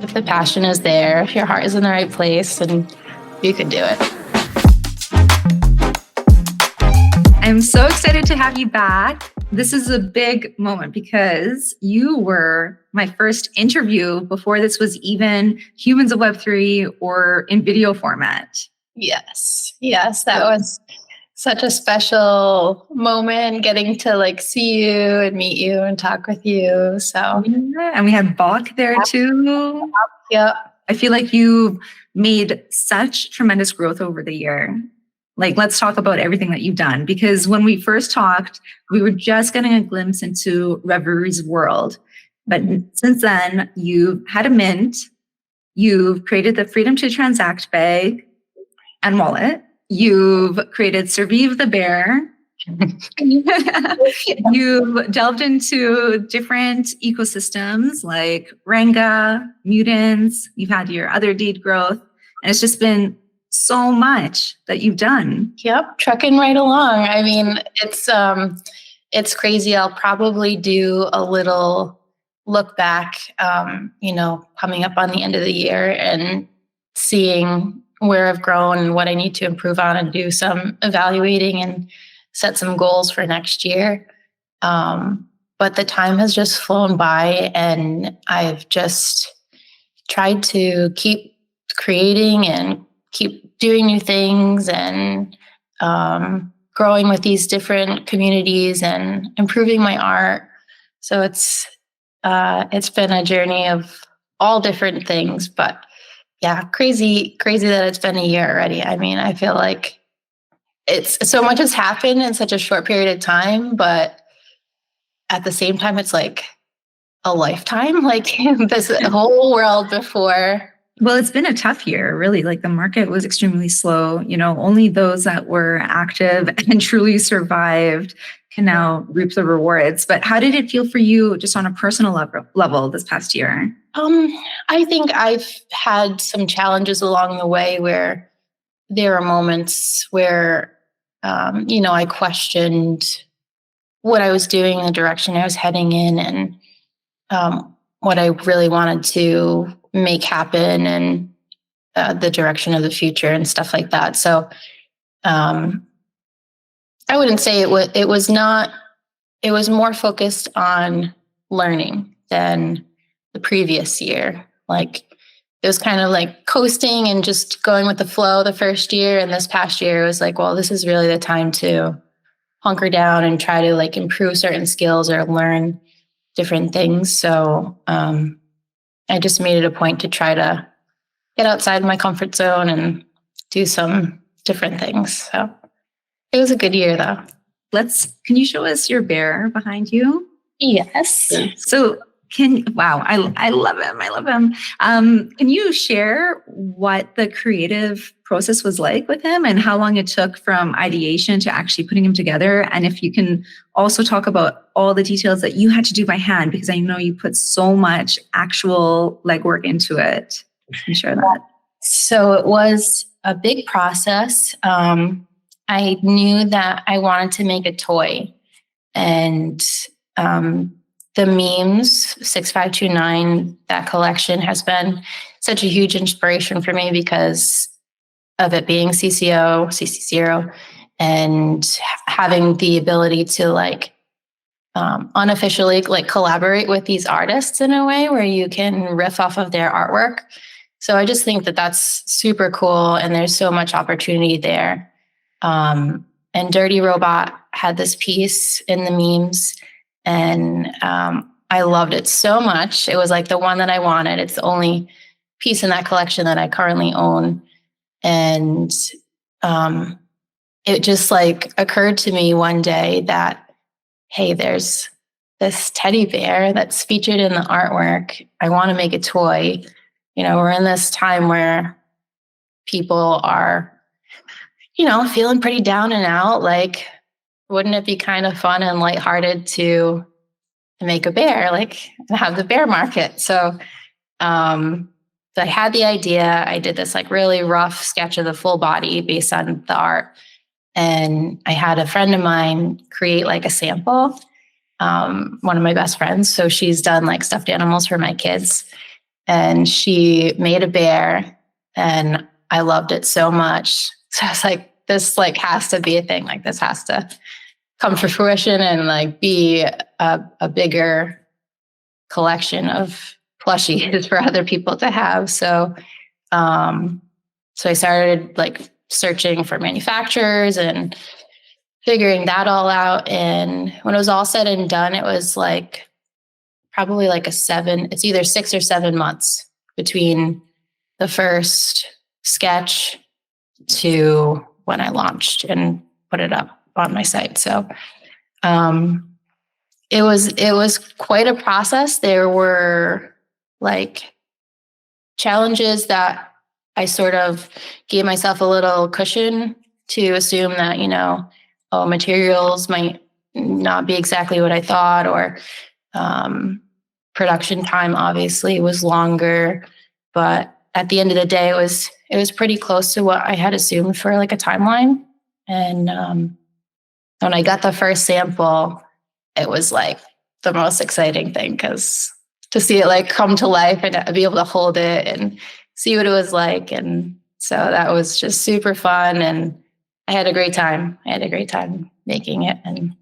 if the passion is there, if your heart is in the right place, and you can do it. I'm so excited to have you back. This is a big moment because you were my first interview before this was even Humans of Web3 or in video format. Yes, that was such a special moment, getting to see you and meet you and talk with you. So yeah, and we had Bach there too. Yep. I feel like you've made such tremendous growth over the year. Let's talk about everything that you've done, because when we first talked, we were just getting a glimpse into Reverie's world. But since then, you've had a mint, you've created the Freedom to Transact bag and wallet, you've created Survive the Bear, you've delved into different ecosystems like Ranga, Mutants, you've had your other deed growth, and it's just been so much that you've done. Yep, trucking right along. I mean, it's crazy. I'll probably do a little look back, coming up on the end of the year and seeing where I've grown and what I need to improve on, and do some evaluating and set some goals for next year. But the time has just flown by, and I've just tried to keep creating and keep doing new things and growing with these different communities and improving my art. So it's been a journey of all different things, but yeah, crazy that it's been a year already. I mean, I feel like it's so much has happened in such a short period of time, but at the same time, it's like a lifetime, this whole world before. Well, it's been a tough year, really. The market was extremely slow. Only those that were active and truly survived can now reap the rewards. But how did it feel for you just on a personal level this past year? I think I've had some challenges along the way where there are moments where, I questioned what I was doing, the direction I was heading in, and what I really wanted to make happen, and the direction of the future and stuff like that. So I wouldn't say it was more focused on learning than the previous year. It was kind of coasting and just going with the flow the first year. And this past year it was well, this is really the time to hunker down and try to improve certain skills or learn different things. So I just made it a point to try to get outside my comfort zone and do some different things. So it was a good year, though. Can you show us your bear behind you? Yes. So I love him. I love him. Can you share what the creative process was like with him and how long it took from ideation to actually putting him together? And if you can also talk about all the details that you had to do by hand, because I know you put so much actual legwork into it. Can you share that? So it was a big process. I knew that I wanted to make a toy, and the memes 6529, that collection has been such a huge inspiration for me because of it being CC0, and having the ability to unofficially collaborate with these artists in a way where you can riff off of their artwork. So I just think that that's super cool, and there's so much opportunity there. And Dirty Robot had this piece in the memes, and I loved it so much. It was the one that I wanted. It's the only piece in that collection that I currently own. And it just occurred to me one day that, hey, there's this teddy bear that's featured in the artwork. I want to make a toy. We're in this time where people are, feeling pretty down and out. Wouldn't it be kind of fun and lighthearted to make a bear, and have the bear market? So I had the idea. I did this really rough sketch of the full body based on the art. And I had a friend of mine create a sample, one of my best friends. So she's done stuffed animals for my kids. and she made a bear, and I loved it so much. So I was like, this like has to be a thing. Like this has to come to fruition and like be a bigger collection of plushies for other people to have. So I started like searching for manufacturers and figuring that all out. And when it was all said and done, it was like probably like it's either 6 or 7 months between the first sketch to when I launched and put it up on my site. So it was quite a process. There were like challenges that I sort of gave myself a little cushion to assume that, materials might not be exactly what I thought, or production time obviously was longer. But at the end of the day, it was pretty close to what I had assumed for like a timeline. And when I got the first sample, it was like the most exciting thing, because to see it like come to life and be able to hold it and see what it was like. And so that was just super fun. And I had a great time. Making it. And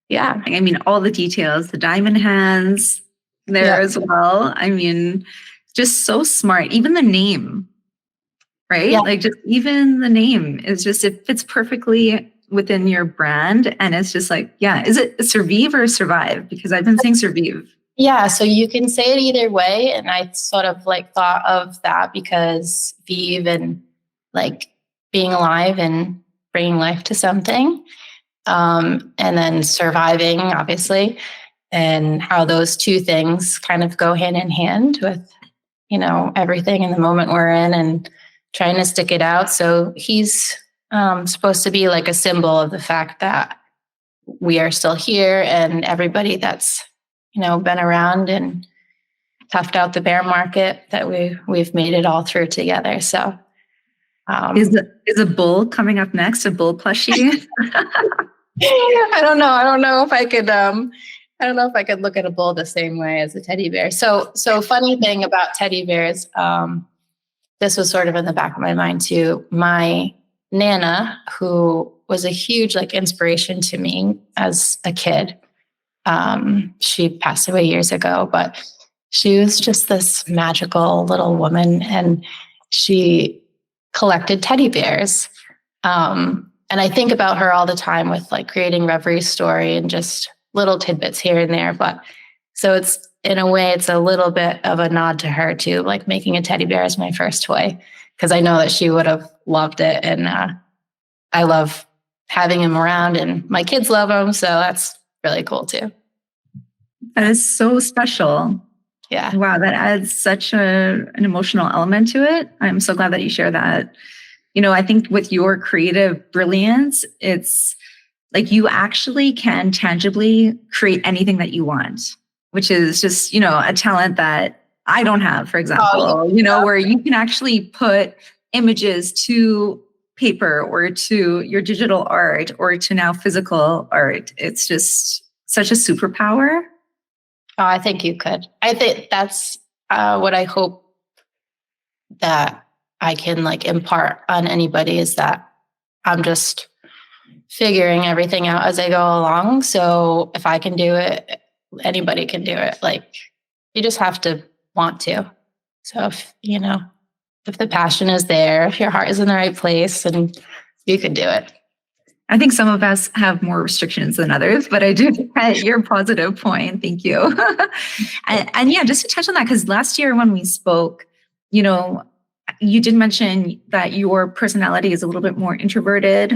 yeah. I mean, all the details, the diamond hands there as well. I mean, just so smart. Even the name, right? Yeah. Like just even the name is just, it fits perfectly within your brand. And it's just like, yeah, is it survive or survive? Because I've been saying survive. Yeah, so you can say it either way. And I sort of like thought of that because vive and like being alive and bringing life to something. And then surviving, obviously, and how those two things kind of go hand in hand with, everything in the moment we're in and trying to stick it out. So he's supposed to be like a symbol of the fact that we are still here, and everybody that's been around and toughed out the bear market, that we've made it all through together. So is a bull coming up next? A bull plushie? I don't know. I don't know if I could. I don't know if I could look at a bull the same way as a teddy bear. So funny thing about teddy bears. This was sort of in the back of my mind too. My Nana, who was a huge like inspiration to me as a kid. She passed away years ago, but she was just this magical little woman, and she collected teddy bears. And I think about her all the time with like creating Reverie Story and just little tidbits here and there. But so it's, in a way, it's a little bit of a nod to her too, like making a teddy bear as my first toy, because I know that she would have loved it. And I love having him around, and my kids love him. So that's really cool too. That is so special. Yeah. Wow, that adds such an emotional element to it. I'm so glad that you share that. I think with your creative brilliance, it's like you actually can tangibly create anything that you want, which is just, a talent that I don't have, for example, where you can actually put images to paper or to your digital art or to now physical art. It's just such a superpower. Oh, I think you could. I think that's what I hope that I can like impart on anybody, is that I'm just figuring everything out as I go along. So if I can do it, anybody can do it. Like, you just have to want to. So if the passion is there, if your heart is in the right place, and you can do it. I think some of us have more restrictions than others, but I do get your positive point. Thank you. and yeah, just to touch on that, because last year when we spoke, you did mention that your personality is a little bit more introverted.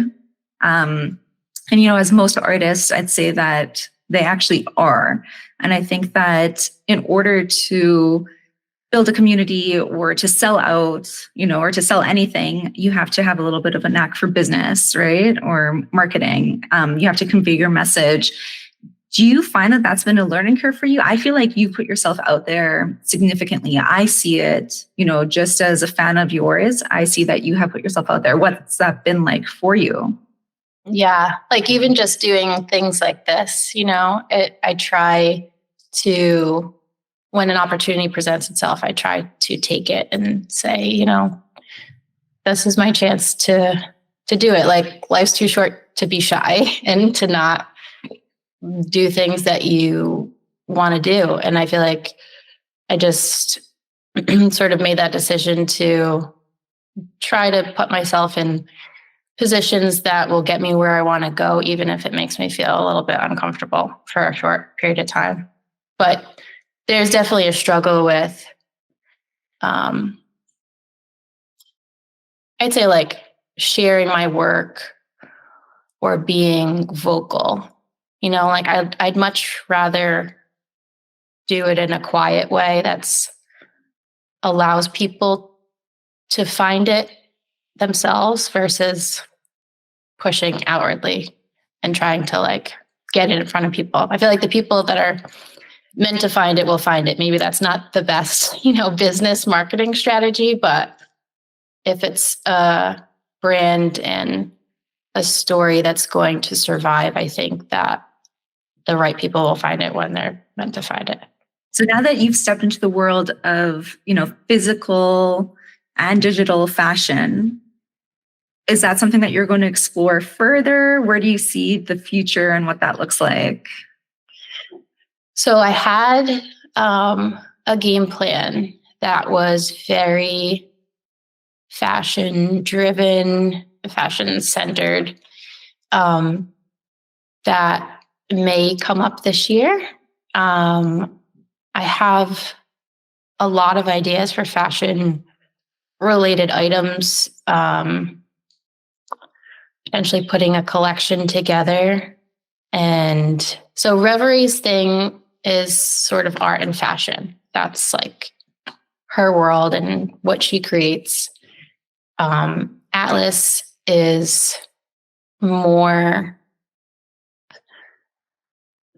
And, as most artists, I'd say that they actually are. And I think that in order to build a community or to sell out, or to sell anything, you have to have a little bit of a knack for business, right? Or marketing. You have to convey your message. Do you find that that's been a learning curve for you? I feel like you put yourself out there significantly. I see it, just as a fan of yours, I see that you have put yourself out there. What's that been like for you? Yeah, like even just doing things like this, I try to when an opportunity presents itself, I try to take it and say, you know, this is my chance to do it. Like, life's too short to be shy and to not do things that you want to do. And I feel like I just sort of made that decision to try to put myself in positions that will get me where I want to go, even if it makes me feel a little bit uncomfortable for a short period of time. But there's definitely a struggle with, I'd say, like, sharing my work or being vocal. You know, like, I'd much rather do it in a quiet way that's allows people to find it themselves versus pushing outwardly and trying to, like, get it in front of people. I feel like the people that are meant to find it will find it. Maybe that's not the best, you know, business marketing strategy, but if it's a brand and a story that's going to survive, I think that the right people will find it when they're meant to find it. So now that you've stepped into the world of, you know, physical and digital fashion, is that something that you're going to explore further? Where do you see the future and what that looks like? So I had a game plan that was very fashion driven, fashion centered, that may come up this year. I have a lot of ideas for fashion related items, potentially putting a collection together. And so Reverie's thing is sort of art and fashion. That's like her world and what she creates. Atlas is more,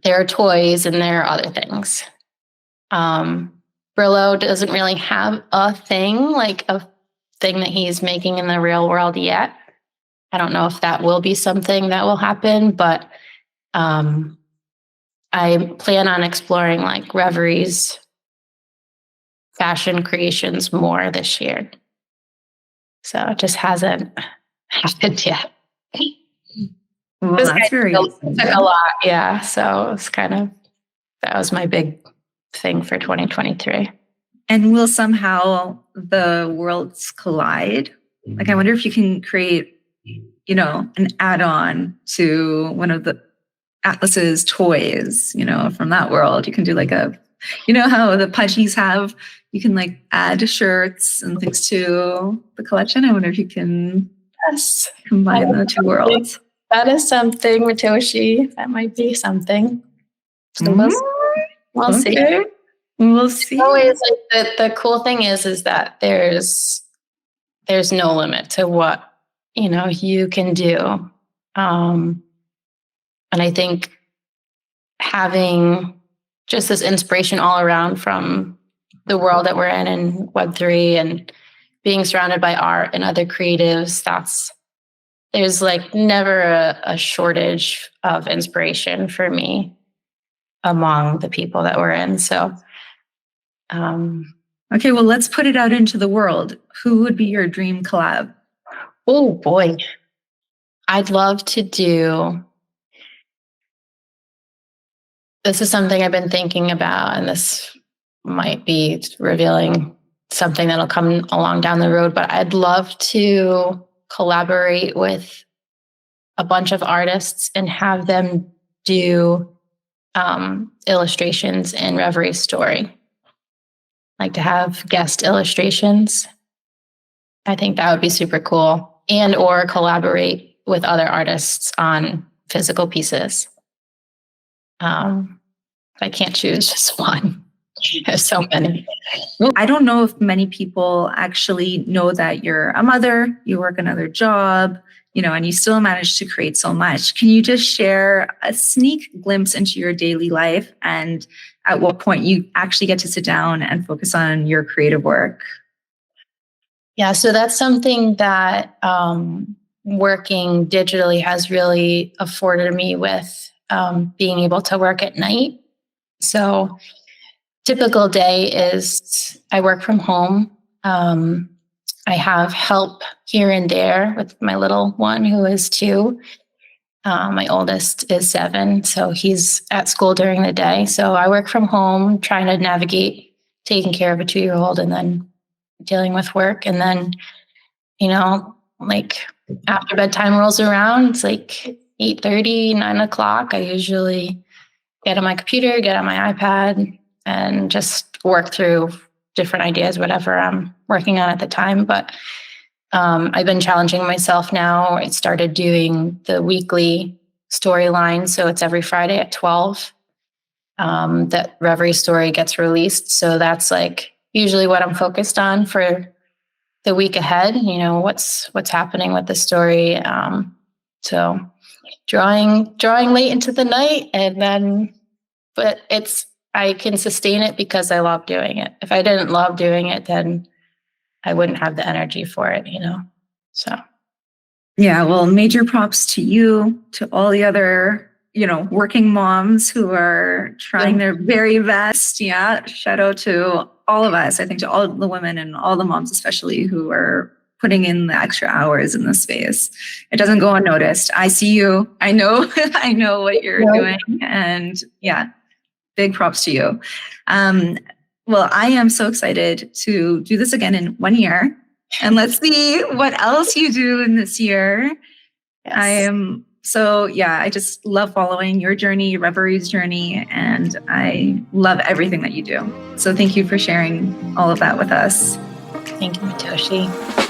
there are toys and there are other things. Brillo doesn't really have a thing, like a thing that he's making in the real world yet. I don't know if that will be something that will happen, but I plan on exploring, like, Reverie's fashion creations more this year. So it just hasn't happened yet. Well, This that's very took a lot, yeah. So it's kind of, that was my big thing for 2023. And will somehow the worlds collide? Like, I wonder if you can create, you know, an add-on to one of the Atlas's toys, you know, from that world. You can do like a, you know, how the pudgies have, you can like add shirts and things to the collection. I wonder if you can combine the two worlds. That is something, Matoshi. That might be something. So we'll see. We'll see. Always, like, the cool thing is that there's no limit to what, you know, you can do. And I think having just this inspiration all around from the world that we're in Web3 and being surrounded by art and other creatives, there's like never a shortage of inspiration for me among the people that we're in. So, okay, well, let's put it out into the world. Who would be your dream collab? Oh boy, I'd love to do. This is something I've been thinking about, and this might be revealing something that'll come along down the road, but I'd love to collaborate with a bunch of artists and have them do illustrations in Reverie's story. Like, to have guest illustrations. I think that would be super cool. And or collaborate with other artists on physical pieces. I can't choose just one. There's so many. I don't know if many people actually know that you're a mother, you work another job, you know, and you still manage to create so much. Can you just share a sneak glimpse into your daily life and at what point you actually get to sit down and focus on your creative work? Yeah, so that's something that working digitally has really afforded me with, being able to work at night. So typical day is I work from home. I have help here and there with my little one who is 2. My oldest is 7, so he's at school during the day. So I work from home, trying to navigate taking care of a 2-year-old and then dealing with work. And then, like after bedtime rolls around, it's like 8:30, 9 o'clock. I usually get on my computer, get on my iPad, and just work through different ideas, whatever I'm working on at the time. But I've been challenging myself now. I started doing the weekly storyline. So it's every Friday at 12 that Reverie story gets released. So that's like usually what I'm focused on for the week ahead. What's happening with the story. So drawing late into the night, and then, but I can sustain it because I love doing it. If I didn't love doing it, then I wouldn't have the energy for it, So. Yeah, well, major props to you, to all the other, working moms who are trying their very best. Yeah, shout out to all of us. I think to all the women and all the moms, especially, who are putting in the extra hours in this space. It doesn't go unnoticed. I see you. I know, I know what you're doing. And yeah, big props to you. Well, I am so excited to do this again in 1 year. And let's see what else you do in this year. Yes. I just love following your journey, Reverie's journey, and I love everything that you do. So thank you for sharing all of that with us. Thank you, Matoshi.